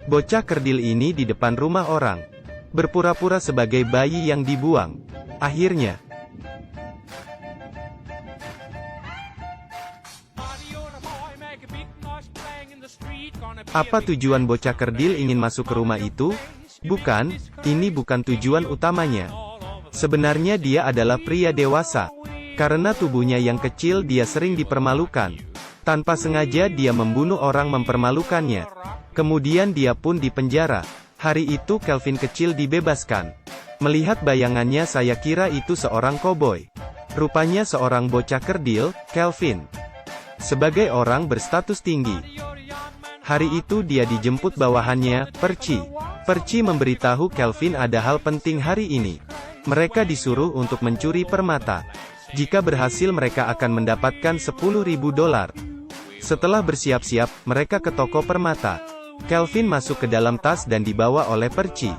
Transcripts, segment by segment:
Bocah kerdil ini di depan rumah orang, berpura-pura sebagai bayi yang dibuang. Akhirnya, apa tujuan bocah kerdil ingin masuk ke rumah itu? Bukan, ini bukan tujuan utamanya. Sebenarnya dia adalah pria dewasa. Karena tubuhnya yang kecil dia sering dipermalukan. Tanpa sengaja dia membunuh orang mempermalukannya. Kemudian dia pun dipenjara. Hari itu Kelvin kecil dibebaskan. Melihat bayangannya saya kira itu seorang koboi. Rupanya seorang bocah kerdil, Kelvin. Sebagai orang berstatus tinggi. Hari itu dia dijemput bawahannya, Percy. Percy memberitahu Kelvin ada hal penting hari ini. Mereka disuruh untuk mencuri permata. Jika berhasil mereka akan mendapatkan $10.000. Setelah bersiap-siap, mereka ke toko permata. Kelvin masuk ke dalam tas dan dibawa oleh Percy.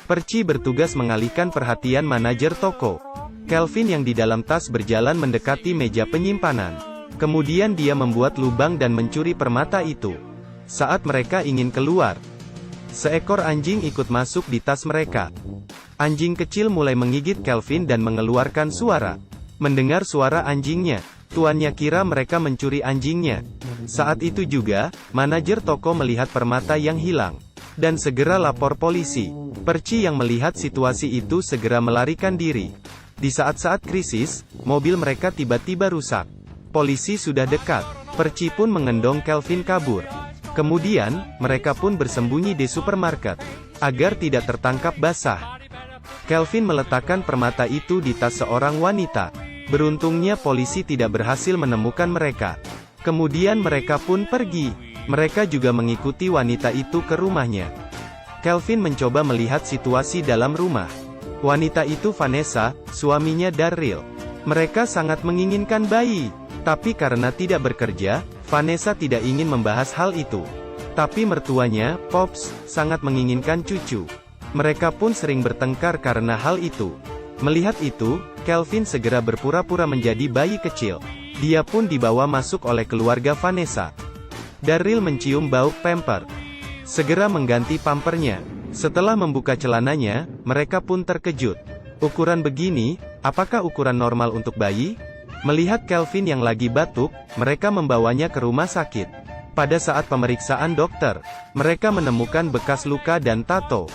Percy bertugas mengalihkan perhatian manajer toko. Kelvin yang di dalam tas berjalan mendekati meja penyimpanan. Kemudian dia membuat lubang dan mencuri permata itu. Saat mereka ingin keluar, seekor anjing ikut masuk di tas mereka. Anjing kecil mulai menggigit Kelvin dan mengeluarkan suara. Mendengar suara anjingnya, tuannya kira mereka mencuri anjingnya. Saat itu juga, manajer toko melihat permata yang hilang, dan segera lapor polisi. Percy yang melihat situasi itu segera melarikan diri. Di saat-saat krisis, mobil mereka tiba-tiba rusak. Polisi sudah dekat. Percy pun mengendong Kelvin kabur. Kemudian, mereka pun bersembunyi di supermarket, agar tidak tertangkap basah. Kelvin meletakkan permata itu di tas seorang wanita. Beruntungnya polisi tidak berhasil menemukan mereka. Kemudian mereka pun pergi. Mereka juga mengikuti wanita itu ke rumahnya. Kelvin mencoba melihat situasi dalam rumah. Wanita itu Vanessa, suaminya Darryl. Mereka sangat menginginkan bayi. Tapi karena tidak bekerja, Vanessa tidak ingin membahas hal itu. Tapi mertuanya, Pops, sangat menginginkan cucu. Mereka pun sering bertengkar karena hal itu. Melihat itu, Kelvin segera berpura-pura menjadi bayi kecil. Dia pun dibawa masuk oleh keluarga Vanessa. Darryl mencium bau pamper. Segera mengganti pampernya. Setelah membuka celananya, mereka pun terkejut. Ukuran begini, apakah ukuran normal untuk bayi? Melihat Kelvin yang lagi batuk, mereka membawanya ke rumah sakit. Pada saat pemeriksaan dokter, mereka menemukan bekas luka dan tato.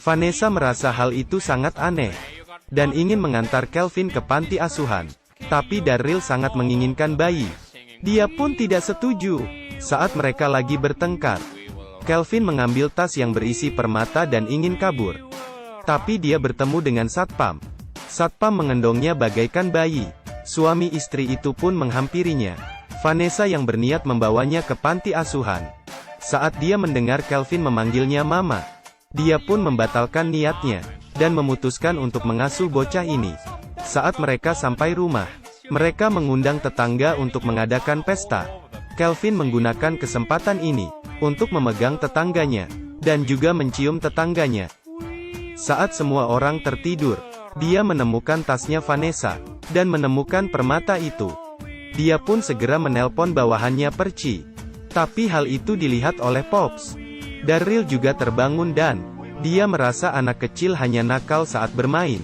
Vanessa merasa hal itu sangat aneh, dan ingin mengantar Kelvin ke panti asuhan. Tapi Darryl sangat menginginkan bayi. Dia pun tidak setuju. Saat mereka lagi bertengkar, Kelvin mengambil tas yang berisi permata dan ingin kabur. Tapi dia bertemu dengan satpam. Satpam mengendongnya bagaikan bayi. Suami istri itu pun menghampirinya. Vanessa yang berniat membawanya ke panti asuhan. Saat dia mendengar Kelvin memanggilnya Mama, dia pun membatalkan niatnya, dan memutuskan untuk mengasuh bocah ini. Saat mereka sampai rumah, mereka mengundang tetangga untuk mengadakan pesta. Kelvin menggunakan kesempatan ini, untuk memegang tetangganya, dan juga mencium tetangganya. Saat semua orang tertidur, dia menemukan tasnya Vanessa, dan menemukan permata itu. Dia pun segera menelpon bawahannya Percy. Tapi hal itu dilihat oleh Pops. Darryl juga terbangun dan dia merasa anak kecil hanya nakal saat bermain,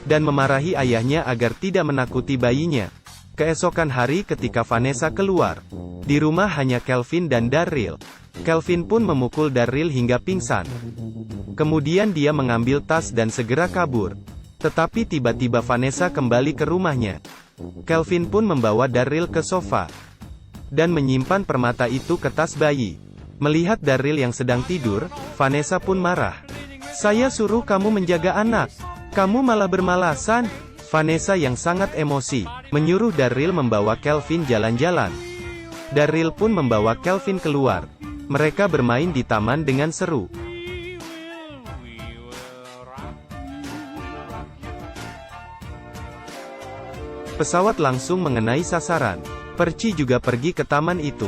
dan memarahi ayahnya agar tidak menakuti bayinya. Keesokan hari ketika Vanessa keluar, di rumah hanya Kelvin dan Darryl. Kelvin pun memukul Darryl hingga pingsan. Kemudian dia mengambil tas dan segera kabur. Tetapi tiba-tiba Vanessa kembali ke rumahnya. Kelvin pun membawa Darryl ke sofa, dan menyimpan permata itu ke tas bayi. Melihat Darryl yang sedang tidur, Vanessa pun marah. "Saya suruh kamu menjaga anak, kamu malah bermalasan." Vanessa yang sangat emosi, menyuruh Darryl membawa Kelvin jalan-jalan. Darryl pun membawa Kelvin keluar. Mereka bermain di taman dengan seru. Pesawat langsung mengenai sasaran. Percy juga pergi ke taman itu.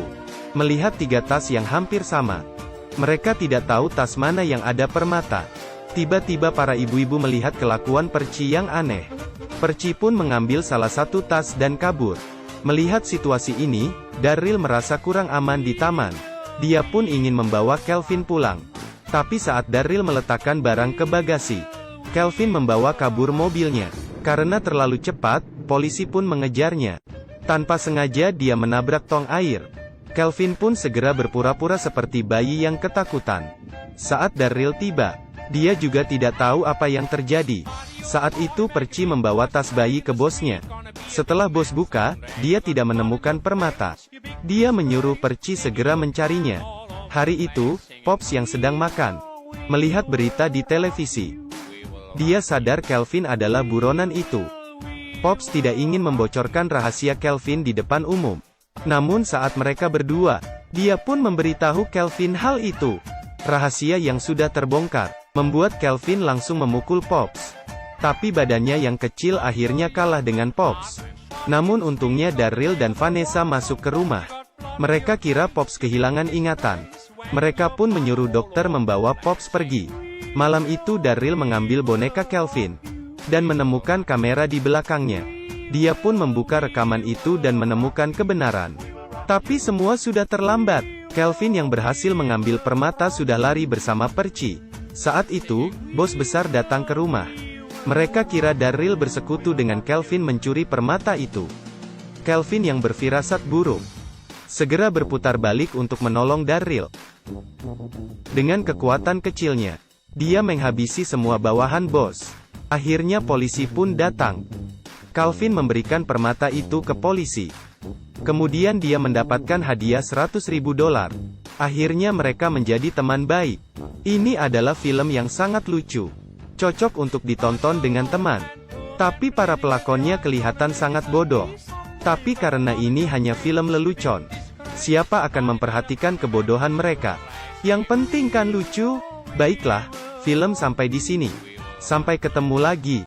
Melihat 3 tas yang hampir sama. Mereka tidak tahu tas mana yang ada permata. Tiba-tiba para ibu-ibu melihat kelakuan Percy yang aneh. Percy pun mengambil salah satu tas dan kabur. Melihat situasi ini, Darryl merasa kurang aman di taman. Dia pun ingin membawa Kelvin pulang. Tapi saat Daryl meletakkan barang ke bagasi, Kelvin membawa kabur mobilnya. Karena terlalu cepat, polisi pun mengejarnya. Tanpa sengaja dia menabrak tong air. Kelvin pun segera berpura-pura seperti bayi yang ketakutan. Saat Daryl tiba, dia juga tidak tahu apa yang terjadi. Saat itu Percy membawa tas bayi ke bosnya. Setelah bos buka, dia tidak menemukan permata. Dia menyuruh Percy segera mencarinya. Hari itu, Pops yang sedang makan, melihat berita di televisi. Dia sadar Kelvin adalah buronan itu. Pops tidak ingin membocorkan rahasia Kelvin di depan umum. Namun saat mereka berdua, dia pun memberitahu Kelvin hal itu. Rahasia yang sudah terbongkar, membuat Kelvin langsung memukul Pops. Tapi badannya yang kecil akhirnya kalah dengan Pops. Namun untungnya Daryl dan Vanessa masuk ke rumah. Mereka kira Pops kehilangan ingatan. Mereka pun menyuruh dokter membawa Pops pergi. Malam itu Daryl mengambil boneka Kelvin dan menemukan kamera di belakangnya. Dia pun membuka rekaman itu dan menemukan kebenaran. Tapi semua sudah terlambat. Kelvin yang berhasil mengambil permata sudah lari bersama Percy. Saat itu, bos besar datang ke rumah. Mereka kira Daryl bersekutu dengan Kelvin mencuri permata itu. Kelvin yang berfirasat buruk segera berputar balik untuk menolong Daryl. Dengan kekuatan kecilnya, dia menghabisi semua bawahan bos. Akhirnya polisi pun datang. Kelvin memberikan permata itu ke polisi. Kemudian dia mendapatkan hadiah $100.000. Akhirnya mereka menjadi teman baik. Ini adalah film yang sangat lucu. Cocok untuk ditonton dengan teman. Tapi para pelakonnya kelihatan sangat bodoh. Tapi karena ini hanya film lelucon, siapa akan memperhatikan kebodohan mereka? Yang penting kan lucu? Baiklah, film sampai di sini. Sampai ketemu lagi.